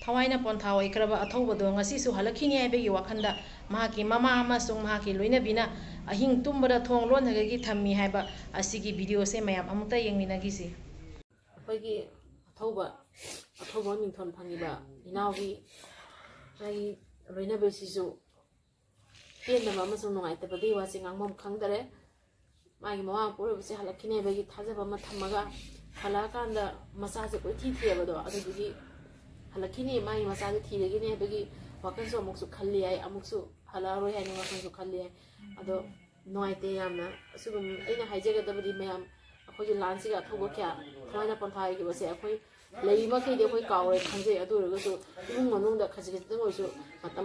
ꯊꯋꯥꯏꯅ ꯄꯣꯟꯊꯥ ꯑꯣꯏꯈ꯭ꯔꯕ ꯑꯊꯧꯕꯗꯣ ꯉꯁꯤꯁꯨ ꯍꯜꯂꯛꯈꯤꯅꯤ ꯍꯥꯏꯕꯒꯤ ꯋꯥꯈꯜꯗ ꯃꯍꯥꯛꯀꯤ ꯃꯃꯥ ꯑꯃꯁꯨꯡ ꯃꯍꯥꯛꯀꯤ ꯂꯣꯏꯅꯕꯤꯅ ꯑꯍꯤꯡ ꯇꯨꯝꯕꯗ ꯊꯣꯡ ꯂꯣꯟꯅꯒꯤ ꯊꯝꯃꯤ ꯍꯥꯏꯕ ꯑꯁꯤꯒꯤ ꯚꯤꯗꯤꯑꯣꯁꯦ ꯃꯌꯥꯝ ꯑꯃꯨꯛꯇ ꯌꯦꯡꯃꯤꯟꯅꯈꯤꯁꯤ꯫ ꯑꯩꯈꯣꯏꯒꯤ ꯑꯊꯧꯕ ꯃꯤꯡꯊꯣꯟ ꯐꯪꯉꯤꯕ ꯏꯅꯥꯎꯒꯤ ꯃꯥꯒꯤ ꯂꯣꯏꯅꯕꯤꯁꯤꯁꯨ ꯄꯦꯟꯗꯕ ꯑꯃꯁꯨꯡ ꯅꯨꯡꯉꯥꯏꯇꯕꯗꯤ ꯋꯥꯁꯦ ꯉꯥꯡꯐꯝ ꯈꯪꯗꯔꯦ꯫ ꯃꯥꯒꯤ ꯃꯃꯥ ꯃꯄꯨꯔꯣꯏꯕꯁꯦ ꯍꯜꯂꯛꯈꯤꯅꯤ ꯍꯥꯏꯕꯒꯤ ꯊꯥꯖꯕ ꯑꯃ ꯊꯝꯃꯒ ꯍꯜꯂꯛꯑꯀꯥꯟꯗ ꯃꯆꯥꯁꯦ ꯀꯣꯏꯊꯤ ꯊꯤꯔꯕꯗꯣ ꯑꯗꯨꯗꯨꯒꯤ ꯍꯜꯂꯛꯈꯤꯅꯤ ꯃꯥꯒꯤ ꯃꯆꯥꯁꯦ ꯊꯤꯔꯒꯤꯅꯤ ꯍꯥꯏꯕꯒꯤ ꯋꯥꯈꯜꯁꯨ ꯑꯃꯨꯛꯁꯨ ꯈꯜꯂꯤ ꯍꯥꯏ, ꯑꯃꯨꯛꯁꯨ ꯍꯜꯂꯛꯑꯔꯣꯏ ꯍꯥꯏꯅ ꯋꯥꯈꯜꯁꯨ ꯈꯜꯂꯤ ꯍꯥꯏ꯫ ꯑꯗꯣ ꯅꯨꯡꯉꯥꯏꯇꯦ ꯌꯥꯝꯅ꯫ ꯑꯁꯤꯒꯨꯝ ꯑꯩꯅ ꯍꯥꯏꯖꯒꯗꯕꯗꯤ ꯃꯌꯥꯝ ꯑꯩꯈꯣꯏꯒꯤ ꯂꯥꯟꯁꯤꯒ ꯑꯊꯧꯕ ꯀꯌꯥ ꯊꯋꯥꯏꯅ ꯄꯣꯟꯊꯥꯈꯤꯕꯁꯦ ꯑꯩꯈꯣꯏ ꯂꯩꯔꯤꯃꯈꯩꯗꯤ ꯑꯩꯈꯣꯏ ꯀꯥꯎꯔꯣꯏ ꯈꯟꯖꯩ꯫ ꯑꯗꯨ ꯑꯣꯏꯔꯒꯁꯨ ꯏꯃꯨꯡ ꯃꯅꯨꯡꯗ ꯈꯖꯤꯛꯇꯪ ꯑꯣꯏꯔꯁꯨ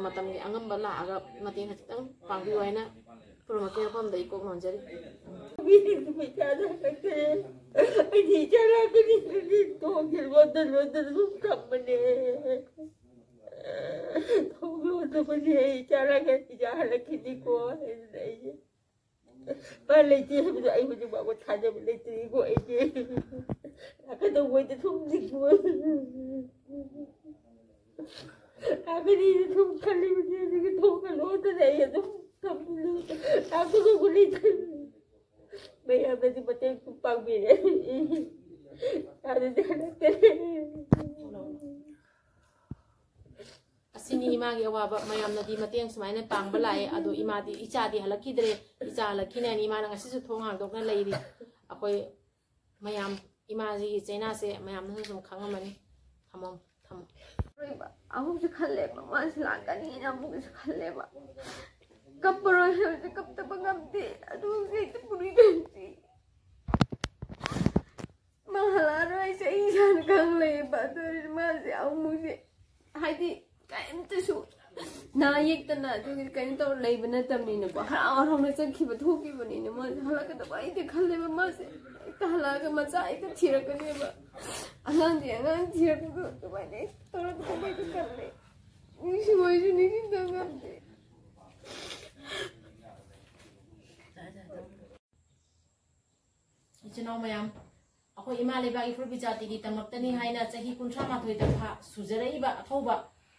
ꯃꯇꯝꯒꯤ ꯑꯉꯝꯕ ꯂꯥꯛꯑꯒ ꯃꯇꯦꯡ ꯈꯖꯤꯛꯇꯪ ꯄꯥꯡꯕꯤꯌꯨ ꯍꯥꯏꯅ ꯄꯨꯝꯅꯃꯛꯀꯤ ꯃꯐꯝꯗ ꯏꯀꯣꯛ ꯅꯣꯟꯖꯔꯤ꯫ ꯑꯁꯤꯅꯤ ꯏꯃꯥꯒꯤ ꯑꯋꯥꯕ ꯃꯌꯥꯝꯅꯗꯤ ꯃꯇꯦꯡ ꯁꯨꯃꯥꯏꯅ ꯄꯥꯡꯕ ꯂꯥꯛꯑꯦ ꯑꯗꯣ ꯏꯆꯥꯗꯤ ꯍꯜꯂꯛꯈꯤꯗ꯭ꯔꯦ, ꯏꯆꯥ ꯍꯜꯂꯛꯈꯤꯅꯤ ꯍꯥꯏꯅ ꯏꯃꯥꯅ ꯉꯁꯤꯁꯨ ꯊꯣꯡ ꯍꯥꯡꯗꯣꯛꯅ ꯂꯩꯔꯤ꯫ ꯑꯩꯈꯣꯏ ꯃꯌꯥꯝ ꯏꯃꯥꯁꯤꯒꯤ ꯆꯩꯅꯥꯁꯦ ꯃꯌꯥꯝꯅꯁꯨ ꯁꯨꯝ ꯈꯪꯉꯝꯃꯅꯤ꯫ ꯊꯝꯃꯣ ꯑꯃꯨꯛꯁꯨ ꯈꯜꯂꯦꯕ ꯃꯥꯁꯤ ꯂꯥꯛꯀꯅꯤꯅ ꯑꯃꯨꯛꯁꯨ ꯈꯜꯂꯦꯕ ꯀꯞꯄꯔꯣꯏ ꯍꯥꯏꯕꯁꯦ ꯀꯞꯇꯕ ꯉꯝꯗꯦ ꯑꯗꯨ ꯍꯦꯛꯇ ꯄꯨꯔꯤꯒꯟꯁꯤ ꯃꯥ ꯍꯜꯂꯛꯑꯔꯣꯏ ꯑꯩꯁꯦ ꯑꯩ ꯏꯁꯥꯅ ꯈꯪ ꯂꯩꯌꯦꯕ꯫ ꯑꯗꯨ ꯑꯣꯏꯔꯁꯨ ꯃꯥꯁꯦ ꯑꯃꯨꯛꯁꯦ ꯍꯥꯏꯗꯤ ꯀꯔꯤꯝꯇꯁꯨ ꯅꯥ ꯌꯦꯛꯇꯅ ꯑꯗꯨꯒꯤ ꯀꯩꯅꯣ ꯇꯧꯔ ꯂꯩꯕ ꯅꯠꯇꯕꯅꯤꯅꯀꯣ ꯍꯔꯥꯎ ꯍꯔꯥꯎꯅ ꯆꯠꯈꯤꯕ ꯊꯣꯛꯈꯤꯕꯅꯤꯅ ꯃꯥꯁꯦ ꯍꯜꯂꯛꯀꯗꯕ ꯑꯩꯗꯤ ꯈꯜꯂꯦꯕ ꯃꯥꯁꯦ ꯍꯦꯛꯇ ꯍꯜꯂꯛꯑꯒ ꯃꯆꯥ ꯍꯦꯛꯇ ꯊꯤꯔꯛꯀꯅꯦꯕ꯫ ꯑꯉꯥꯡꯗꯤ ꯑꯉꯥꯡ ꯊꯤꯔꯛꯄꯗꯣ ꯑꯗꯨꯃꯥꯏꯅ ꯍꯦꯛꯇ ꯇꯧꯔꯛꯀꯗꯕ ꯑꯩꯗꯤ ꯈꯜꯂꯦ꯫ ꯅꯤꯡꯁꯤꯡꯉꯣꯏꯁꯨ ꯅꯤꯡꯁꯤꯡꯗꯕ ꯉꯝꯗꯦ꯫ ꯏꯆꯤꯟꯅꯥꯎ ꯃꯌꯥꯝ ꯑꯩꯈꯣꯏ ꯏꯃꯥ ꯂꯩꯕꯥꯛ ꯏꯐꯨꯔꯨꯞ ꯖꯥꯇꯤꯒꯤꯗꯃꯛꯇꯅꯤ ꯍꯥꯏꯅ ꯆꯍꯤ 38 ꯁꯨꯖꯔꯛꯏꯕ ꯑꯊꯧꯕ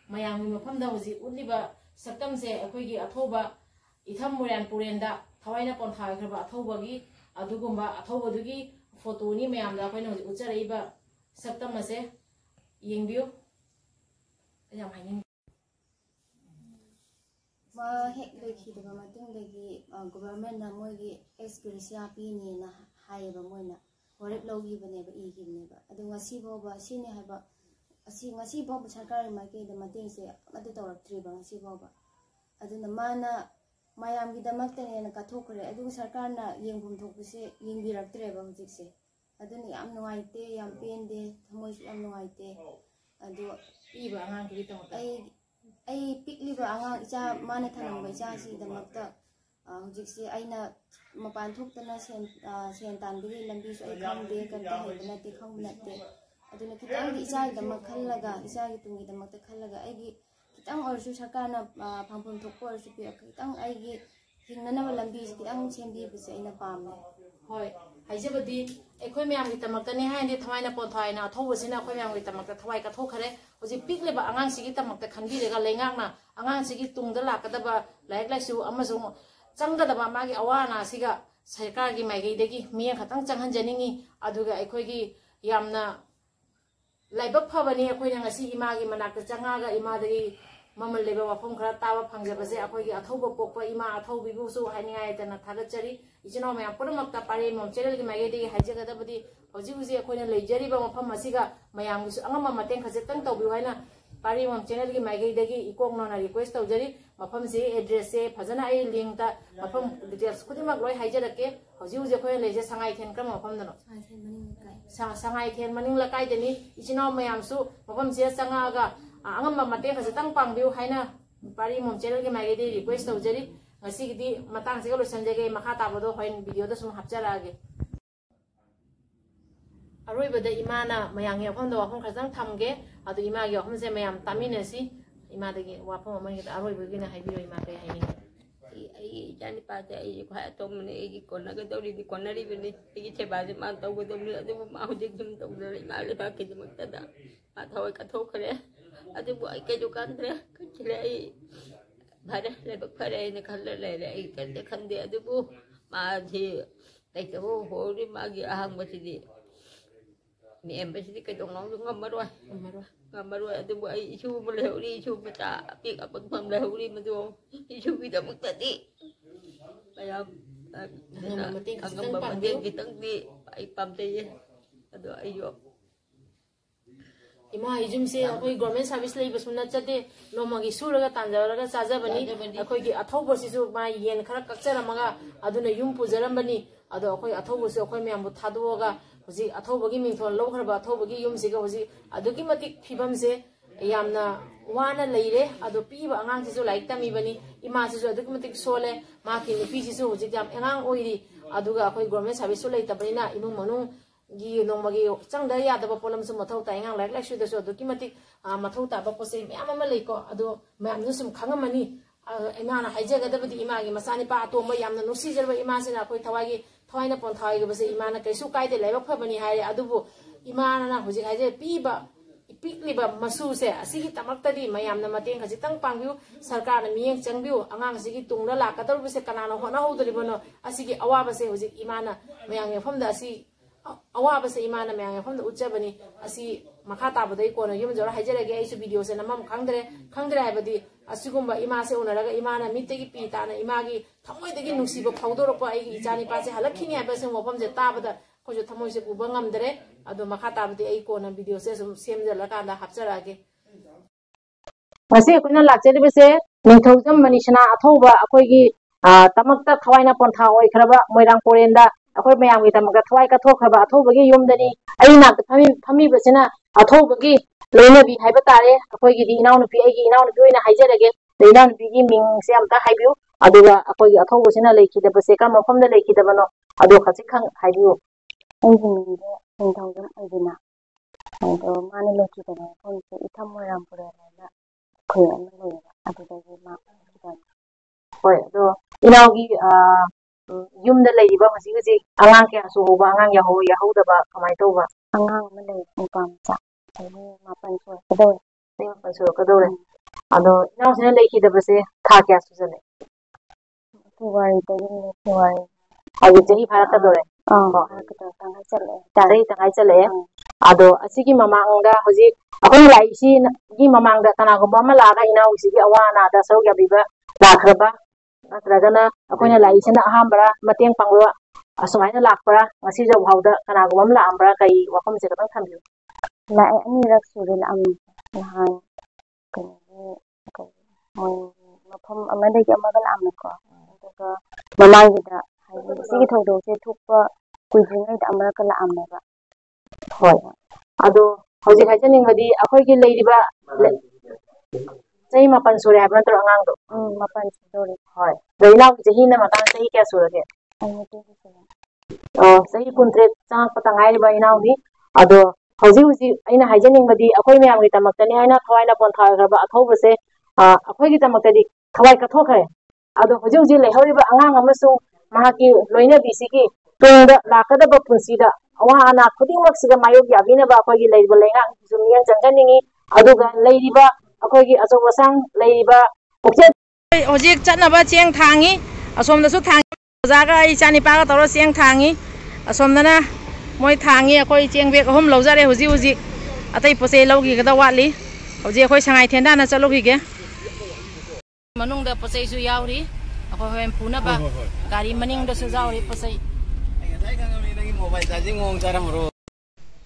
ꯃꯌꯥꯝꯒꯤ ꯃꯐꯝꯗ ꯍꯧꯖꯤꯛ ꯎꯠꯂꯤꯕ ꯁꯛꯇꯝꯁꯦ ꯑꯩꯈꯣꯏꯒꯤ ꯑꯊꯧꯕ ꯏꯊꯝ ꯃꯣꯏꯔꯥꯡꯄꯨꯔꯦꯟꯗ ꯊꯋꯥꯏꯅ ꯄꯣꯟꯊꯥꯈ꯭ꯔꯕ ꯑꯊꯧꯕꯒꯤ ꯑꯗꯨꯒꯨꯝꯕ ꯑꯊꯧꯕꯗꯨꯒꯤ ꯐꯣꯇꯣꯅꯤ ꯃꯌꯥꯝꯗ ꯑꯩꯈꯣꯏꯅ ꯍꯧꯖꯤꯛ ꯎꯠꯆꯔꯛꯏꯕ ꯁꯛꯇꯝ ꯑꯁꯦ ꯌꯦꯡꯕꯤꯌꯨ꯫ ꯌꯥꯝ ꯍꯥꯏꯅꯤꯡꯉꯤ ꯃꯥ ꯍꯦꯛ ꯂꯩꯈꯤꯗꯕ ꯃꯇꯨꯡꯗꯒꯤ ꯒꯣꯚꯔꯟꯃꯦꯟꯠꯅ ꯃꯣꯏꯒꯤ ꯑꯦꯛꯁ-ꯒ꯭ꯔꯦꯁꯤꯌꯥ ꯄꯤꯅꯤꯅ ꯍꯥꯏꯌꯦꯕ, ꯃꯣꯏꯅ ꯋꯥꯔꯦꯞ ꯂꯧꯈꯤꯕꯅꯦꯕ, ꯏꯈꯤꯕꯅꯦꯕ꯫ ꯑꯗꯣ ꯉꯁꯤ ꯐꯥꯎꯕ ꯁꯤꯅꯤ ꯍꯥꯏꯕ ꯉꯁꯤ ꯐꯥꯎꯕ ꯁꯔꯀꯥꯔꯒꯤ ꯃꯥꯏꯀꯩꯗ ꯃꯇꯦꯡꯁꯦ ꯑꯃꯠꯇ ꯇꯧꯔꯛꯇ꯭ꯔꯤꯕ ꯉꯁꯤ ꯐꯥꯎꯕ꯫ ꯑꯗꯨꯅ ꯃꯥꯅ ꯃꯌꯥꯝꯒꯤꯗꯃꯛꯇꯅꯦꯅ ꯀꯠꯊꯣꯛꯈ꯭ꯔꯦ ꯑꯗꯨꯒ ꯁꯔꯀꯥꯔꯅ ꯌꯦꯡꯐꯝ ꯊꯣꯛꯄꯁꯦ ꯌꯦꯡꯕꯤꯔꯛꯇ꯭ꯔꯦꯕ ꯍꯧꯖꯤꯛꯁꯦ꯫ ꯑꯗꯨꯅ ꯌꯥꯝ ꯅꯨꯡꯉꯥꯏꯇꯦ, ꯌꯥꯝ ꯄꯦꯟꯗꯦ, ꯊꯃꯣꯏꯁꯨ ꯌꯥꯝ ꯅꯨꯡꯉꯥꯏꯇꯦ꯫ ꯑꯗꯣ ꯄꯤꯕ ꯑꯉꯥꯡꯗꯨꯒꯤꯗꯃꯛꯇ ꯑꯩ ꯄꯤꯛꯂꯤꯕ ꯑꯉꯥꯡ ꯏꯆꯥ ꯃꯥꯅ ꯊꯅꯝꯕ ꯏꯆꯥꯁꯤꯒꯤꯗꯃꯛꯇ ꯍꯧꯖꯤꯛꯁꯦ ꯑꯩꯅ ꯃꯄꯥꯟ ꯊꯣꯛꯇꯅ ꯁꯦꯟ ꯇꯥꯟꯕꯒꯤ ꯂꯝꯕꯤꯁꯨ ꯑꯩ ꯈꯪꯗꯦ, ꯀꯔꯤꯝꯇ ꯍꯩꯕ ꯅꯠꯇꯦ, ꯈꯪꯕ ꯅꯠꯇꯦ꯫ ꯑꯗꯨꯅ ꯈꯤꯇꯪꯗꯤ ꯏꯆꯥꯒꯤꯗꯃꯛ ꯈꯜꯂꯒ, ꯏꯆꯥꯒꯤ ꯇꯨꯡꯒꯤꯗꯃꯛꯇ ꯈꯜꯂꯒ ꯑꯩꯒꯤ खितंग और सरकार फंफम थोप खितंग हिंगनब लंबी खितंग सेमबीबसे अइना पामे होय हाइजबदी अखोय म्याम की तमक्तने हाइने थवाइना पोथाइना अथौबसिना अखोय म्याम की तमक्ता थवाइ कथोखरे होजि पिकलेबा आंगांग सिगी तमक्ता खनबिरेगा लेंगांगना आंगांग सिगी तुंगदा लाकदबा लाइक लाइसु अमसुंग चंगदबा मागी अवाना सिगा सरकार की माइगैदगी मिया खतंग चंगहनजनिंगी अदुगा अखोयगी यामना लाइबक फबनी अखोयना ngasi इमागी मनाकता चंगागा इमादगी ममल लेबा वाफम खरा ताबा फंगजबसे अखोयगी अथौबा पोकपा इमा अथौबिबुसु हाइनिंगायतना थागचरी इचनो मया पुरमक्ता पारे मम चेनल की माइगैदगी हाइजगदबदी हौजि हुजि अखोयना लेजरिबा मफम असिगा मयामगिसु अंगमा मतें खजेतंग तौबिउ हाइना पारे मम चेनल की माइगैदगी इकोगनोना रिक्वेस्ट तौजरी मफम से एड्रेस से फजना आई लिंक ता मफम डिटेल्स खुदिमक लोय हाइजरके हौजि हुजि अखोयना लेजे संगाई थेन क्रम मफम दनो संगाई थेन मनिंग लकाय दनी इचनो मयामसु मफम से संगागा अंगमा मतें खजेतंग पांगबिउ हाइना पारे मम चेनल की माइगैदगी request तौजरी ngasi matang se lo sanjage makha tabado hoin video da sum hapjarage aroi bada imana mayang ya phom da wafom khajang thamge adu ima gi wafom se mayam tamine si ima da gi wafom amani da aroi bagi na haibiro ima kai haini ai jani pa te ai kha to mne ai konna ga dori di konna ri bini ai che ba ma to go dori adu ma ho je jum to dori ma le ba ke jum ta da ma thoi ka tho khare ꯑꯗꯨꯕꯨ ꯑꯩ ꯀꯩꯁꯨ ꯈꯟꯗ꯭ꯔꯦ ꯈꯟꯈꯤꯔꯦ ꯑꯩ ꯐꯔꯦ ꯂꯥꯏꯕꯛ ꯐꯔꯦ ꯍꯥꯏꯅ ꯈꯜꯂ ꯂꯩꯔꯦ ꯑꯩ ꯀꯔꯤꯝꯇ ꯈꯟꯗꯦ ꯑꯗꯨꯕꯨ ꯃꯥꯁꯤ ꯂꯩꯇꯕ ꯍꯣꯔꯤ ꯃꯥꯒꯤ ꯑꯍꯥꯡꯕꯁꯤꯗꯤ ꯃꯦꯝꯕꯁꯤꯗꯤ ꯀꯩꯗꯧꯅꯧꯁꯨ ꯉꯝꯃꯔꯣꯏ ꯑꯗꯨꯕꯨ ꯑꯩ ꯏꯁꯨ ꯑꯃ ꯂꯩꯍꯧꯔꯤ ꯏꯁꯨ ꯃꯆꯥ ꯑꯄꯤꯛ ꯑꯄꯪꯐꯝ ꯂꯩꯍꯧꯔꯤ ꯃꯗꯨ ꯏꯁꯨꯒꯤꯗꯃꯛꯇꯗꯤ ꯃꯌꯥꯝ ꯑꯉꯝꯕ ꯃꯇꯦꯡ ꯈꯤꯇꯪꯗꯤ ꯑꯩ ꯄꯥꯝꯖꯩꯌꯦ ꯑꯗꯣ ꯑꯩꯁꯨ इमा हिजुमसे अखोई गवर्नमेंट सर्विस लेबसु नचदे नोमगी सुरगा तांजरगा चाजबनी अखोई अथौबसिसु मा येन खरा कक्चरमगा अदुना युम पुजरमबनी अदो अखोई अथौबसु अखोई म्यामबु थादोगा हुजि अथौबगी मिंथोन लौखरबा अथौबगी युमसिगा हुजि अदुगी मतिक फिबमसे यामना वाना लेरे अदो पीबा अंगांसिसु लाइक तमीबनी इमासिसु अदुगी मतिक सोले माकी नुपीसिसु हुजि याम अंगांग ओइरी अदुगा अखोई गवर्नमेंट सर्विस लेतबनिना इमु मनु गी नोमगी चंगदा यादब पोलमसु मथौ ताइंगां लाइक लाइसुदसु अदुकी मतिक मथौ ताबा पोसे म्याम अमा लेको अदो म्यामनु सुम खंगमनी इमाना हाइजगदबदि इमागी मसानि पा अतोम यामना नुसिजरबा इमासिना अखोई थवागी थवाइना पोंथाइगे बसे इमाना कैसु काइदे लाइबक फबनी हाय अदुबु इमाना हुजि हाइजे पीबा पिकलिबा मसुसे असिगी तमक्तदि मयामना मतेंग खजितंग पांगबिउ सरकारना मियेंग चंगबिउ अंगांग सिगी तुंगला लाकदरबसे कनाना होना होदरिबनो असिगी अवाबसे हुजि इमाना मयांगे फमदा असि अवाबसे इमाना मयांगे फमदा उच्चबनी असि मखा ताबदई कोना युम जरा हाइजरगे आइसु वीडियो से नमम खंगद्रे हाइबदि असिगुम्बा इमासे उनरगा इमाना मितेगी पीताना इमागी थमोइदगी नुसिबो फाउदोरपो आइगी इचानी पासे हलखिनि हाइबसे मोफमसे ताबदा कोजो थमोइसे उबा ngamdre ado makha tabdi ai kona video se sum semjala kanda hapcharage mase kuna lakcheri bese ningthaujam manisana athauba akoigi tamakta thawaina pontha oi khraba moirang porenda akoi mayamgi tamakta thawai ka thokhraba athaubagi yumdani aina phami besina athaubagi loinabi haiba tare akoigi di inaunupi aigi inaunupi oina haijarage inaunupi gi ming se amta haibiu aduga akoigi athaubasina leikida bese ka mafamda leikidabano adu khachikhang haibiu ꯑꯩꯒꯤ ꯃꯤꯡꯗꯤ ꯅꯤꯡꯊꯧꯖꯝ ꯑꯜꯕꯤꯅꯥ ꯑꯗꯣ ꯃꯥꯅ ꯂꯩꯈꯤꯗꯕ ꯃꯐꯝꯁꯦ ꯏꯊꯝ ꯃꯣꯏꯔꯥꯡꯄꯨꯔꯦꯜ ꯍꯥꯏꯅ ꯈꯨꯜ ꯑꯃ ꯂꯩꯌꯦꯕ ꯑꯗꯨꯗꯒꯤ ꯃꯥ ꯂꯩꯈꯤꯗꯕ ꯍꯣꯏ ꯑꯗꯣ ꯏꯅꯥꯎꯒꯤ ꯌꯨꯝꯗ ꯂꯩꯔꯤꯕ ꯍꯧꯖꯤꯛ ꯍꯧꯖꯤꯛ ꯑꯉꯥꯡ ꯀꯌꯥ ꯁꯨꯍꯧꯕ ꯑꯉꯥꯡ ꯌꯥꯍꯧꯗꯕ ꯀꯃꯥꯏꯅ ꯇꯧꯕ ꯑꯉꯥꯡ ꯑꯃ ꯂꯩ ꯅꯨꯄꯥ ꯃꯆꯥ ꯆꯍꯤ 9 ꯁꯨꯔꯛꯀꯗꯧꯔꯦ ꯆꯍꯤ 9 ꯁꯨꯔꯛꯀꯗꯧꯔꯦ ꯑꯗꯣ ꯏꯅꯥꯎꯁꯤꯅ ꯂꯩꯈꯤꯗꯕꯁꯦ ꯊꯥ ꯀꯌꯥ ꯁꯨꯖꯜꯂꯦ ꯐꯦꯕ꯭ꯔꯨꯋꯥꯔꯤꯗꯒꯤ ꯐꯦꯕ꯭ꯔꯨꯋꯥꯔꯤ ꯍꯧꯖꯤꯛ ꯆꯍꯤ ꯐꯥꯔꯛꯀꯗꯧꯔꯦ ꯇꯪꯈꯥꯏ ꯆꯠꯂꯛꯑꯦ ꯑꯗꯣ ꯑꯁꯤꯒꯤ ꯃꯃꯥꯡꯗ ꯍꯧꯖꯤꯛ ꯑꯩꯈꯣꯏꯅ ꯂꯥꯛꯏꯁꯤꯒꯤ ꯃꯃꯥꯡꯗ ꯀꯅꯥꯒꯨꯝꯕ ꯑꯃ ꯂꯥꯛꯑꯒ ꯏꯅꯥꯎꯁꯤꯒꯤ ꯑꯋꯥ ꯑꯅꯥꯗ ꯁꯔꯨꯛ ꯌꯥꯕꯤꯕ ꯂꯥꯛꯈ꯭ꯔꯕ ꯅꯠꯇ꯭ꯔꯒꯅ ꯑꯩꯈꯣꯏꯅ ꯂꯥꯛꯏꯁꯤꯅ ꯑꯍꯥꯟꯕꯔ ꯃꯇꯦꯡ ꯄꯥꯡꯕ ꯑꯁꯨꯃꯥꯏꯅ ꯂꯥꯛꯄ꯭ꯔꯥ ꯉꯁꯤꯖꯧ ꯐꯥꯎꯗ ꯀꯅꯥꯒꯨꯝꯕ ꯑꯃ ꯂꯥꯛꯑꯝꯕ꯭ꯔꯥ ꯀꯩ ꯋꯥꯐꯝꯁꯦ ꯈꯤꯇꯪ ꯊꯝꯕꯤꯌꯨ ꯂꯥꯛꯑꯦ ꯑꯅꯤꯔꯛ ꯁꯨꯔꯦ ꯂꯥꯛꯑꯝꯃꯤ ꯅꯍꯥꯟ ꯃꯣꯏ ꯃꯐꯝ ꯑꯃꯗꯒꯤ ꯑꯃꯒ ꯂꯥꯛꯑꯝꯃꯦꯀꯣ ꯑꯗꯨꯒ ꯃꯃꯥꯡꯒꯤꯗ ꯍꯥꯏꯗꯤ ꯁꯤꯒꯤ ꯊꯧꯗꯣꯛꯁꯦ ꯊꯣꯛꯄ ꯀꯨꯏꯗ꯭ꯔꯤꯉꯩꯗ ꯑꯃꯔꯛꯀ ꯂꯥꯛꯑꯝꯃꯦꯕ ꯍꯣꯏ ꯑꯗꯣ ꯍꯧꯖꯤꯛ ꯍꯥꯏꯖꯅꯤꯡꯕꯗꯤ ꯑꯩꯈꯣꯏꯒꯤ ꯂꯩꯔꯤꯕ ꯆꯍꯤ 9 ꯁꯨꯔꯦ ꯍꯥꯏꯕ ꯅꯠꯇ꯭ꯔꯣ ꯑꯉꯥꯡꯗꯣ 9 ꯁꯨꯗꯧꯔꯦ ꯍꯣꯏ ꯑꯗꯣ ꯏꯅꯥꯎꯒꯤ ꯆꯍꯤꯅ ꯃꯇꯥꯡ ꯆꯍꯤ ꯀꯌꯥ ꯁꯨꯔꯒꯦ ꯆꯍꯤ 13 ꯆꯪꯉꯛꯄꯇ ꯉꯥꯏꯔꯤꯕ ꯏꯅꯥꯎꯅꯤ ꯑꯗꯣ ꯍꯧꯖꯤꯛ ꯑꯩꯅ ꯍꯥꯏꯖꯅꯤꯡꯕꯗꯤ ꯑꯩꯈꯣꯏ ꯃꯌꯥꯝꯒꯤꯗꯃꯛꯇꯅꯤ ꯍꯥꯏꯅ ꯊꯋꯥꯏꯅ ꯄꯣꯟꯊꯥꯈ꯭ꯔꯕ ꯑꯊꯧꯕꯁꯦ ꯑꯩꯈꯣꯏꯒꯤꯗꯃꯛꯇꯗꯤ ꯊꯋꯥꯏ ꯀꯠꯊꯣꯛꯈ꯭ꯔꯦ ꯑꯗꯣ ꯍꯧꯖꯤꯛ ꯂꯩꯍꯧꯔꯤꯕ ꯑꯉꯥꯡ ꯑꯃꯁꯨꯡ ꯃꯍꯥꯛꯀꯤ ꯂꯣꯏꯅꯕꯤꯁꯤꯒꯤ ꯇꯨꯡꯗ ꯂꯥꯛꯀꯗꯕ ꯄꯨꯟꯁꯤꯗ ꯑꯋꯥ ꯑꯅꯥ ꯈꯨꯗꯤꯡꯃꯛꯁꯤꯒ ꯃꯥꯌꯣꯛ ꯌꯥꯕꯤꯅꯕ ꯑꯩꯈꯣꯏꯒꯤ ꯂꯩꯔꯤꯕ ꯂꯩꯉꯥꯛꯁꯨ ꯃꯤꯠꯌꯦꯡ ꯆꯪꯖꯅꯤꯡꯉꯤ ꯑꯗꯨꯒ ꯂꯩꯔꯤꯕ ꯑꯩꯈꯣꯏꯒꯤ ꯑꯆꯧ ꯑꯁꯥꯡ ꯂꯩꯔꯤꯕ ꯍꯧꯖꯤꯛ ꯆꯠꯅꯕ ꯆꯦꯡ ꯊꯥꯡꯉꯤ ꯑꯁꯣꯝꯗꯁꯨ ꯊꯥꯡꯉꯤ ꯑꯣꯖꯥꯒ ꯑꯩ ꯏꯆꯥꯅꯤꯄꯥꯒ ꯇꯧꯔ ꯆꯦꯡ ꯊꯥꯡꯉꯤ ꯑꯁꯣꯝꯗꯅ ꯃꯣꯏ ꯊꯥꯡꯉꯤ ꯑꯩꯈꯣꯏ ꯆꯦꯡ ꯕꯦꯛ 3 ꯂꯧꯖꯔꯦ ꯍꯧꯖꯤꯛ ꯑꯇꯩ ꯄꯣꯠꯆꯩ ꯂꯧꯈꯤꯒꯗ ꯋꯥꯠꯂꯤ ꯍꯧꯖꯤꯛ ꯑꯩꯈꯣꯏ ꯁꯉꯥꯏ ꯊꯦꯟꯗꯥꯅ ꯆꯠꯂꯨꯈꯤꯒꯦ ꯃꯅꯨꯡꯗ ꯄꯣꯠꯆꯩꯁꯨ ꯌꯥꯎꯔꯤ ꯑꯩꯈꯣꯏ ꯍꯣꯔꯦꯟ ꯄꯨꯅꯕ ꯒꯥꯔꯤ ꯃꯅꯤꯡꯗꯁꯨ ꯌꯥꯎꯔꯤ ꯄꯣꯠꯆꯩ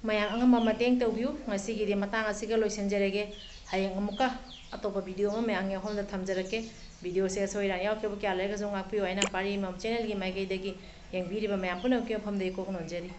ꯃꯌꯥꯝ ꯑꯉꯝꯕ ꯃꯇꯦꯡ ꯇꯧꯕꯤꯌꯨ ꯉꯁꯤꯒꯤꯗꯤ ꯃꯇꯥꯡ ꯑꯁꯤꯒ ꯂꯣꯏꯁꯤꯟꯖꯔꯒꯦ ꯍꯌꯦꯡ ꯑꯃꯨꯛꯀ ꯑꯇꯣꯞꯄ ꯚꯤꯗꯤꯑꯣ ꯑꯃ ꯃꯌꯥꯝꯒꯤ ꯃꯐꯝꯗ ꯊꯝꯖꯔꯛꯀꯦ ꯚꯤꯗꯤꯑꯣꯁꯦ ꯑꯁꯣꯏ ꯑꯔꯥꯟ ꯌꯥꯎꯈꯤꯕ ꯀꯌꯥ ꯂꯩꯔꯒꯁꯨ ꯉꯥꯛꯄꯤꯌꯨ ꯑꯩꯅ ꯄꯥꯔꯤ ꯃꯝ ꯆꯦꯅꯦꯜꯒꯤ ꯃꯥꯏꯀꯩꯗꯒꯤ ꯌꯦꯡꯕꯤꯔꯤꯕ ꯃꯌꯥꯝ ꯄꯨꯝꯅꯃꯛꯀꯤ ꯃꯐꯝꯗꯒꯤ ꯀꯣꯛ ꯅꯣꯟꯖꯔꯤ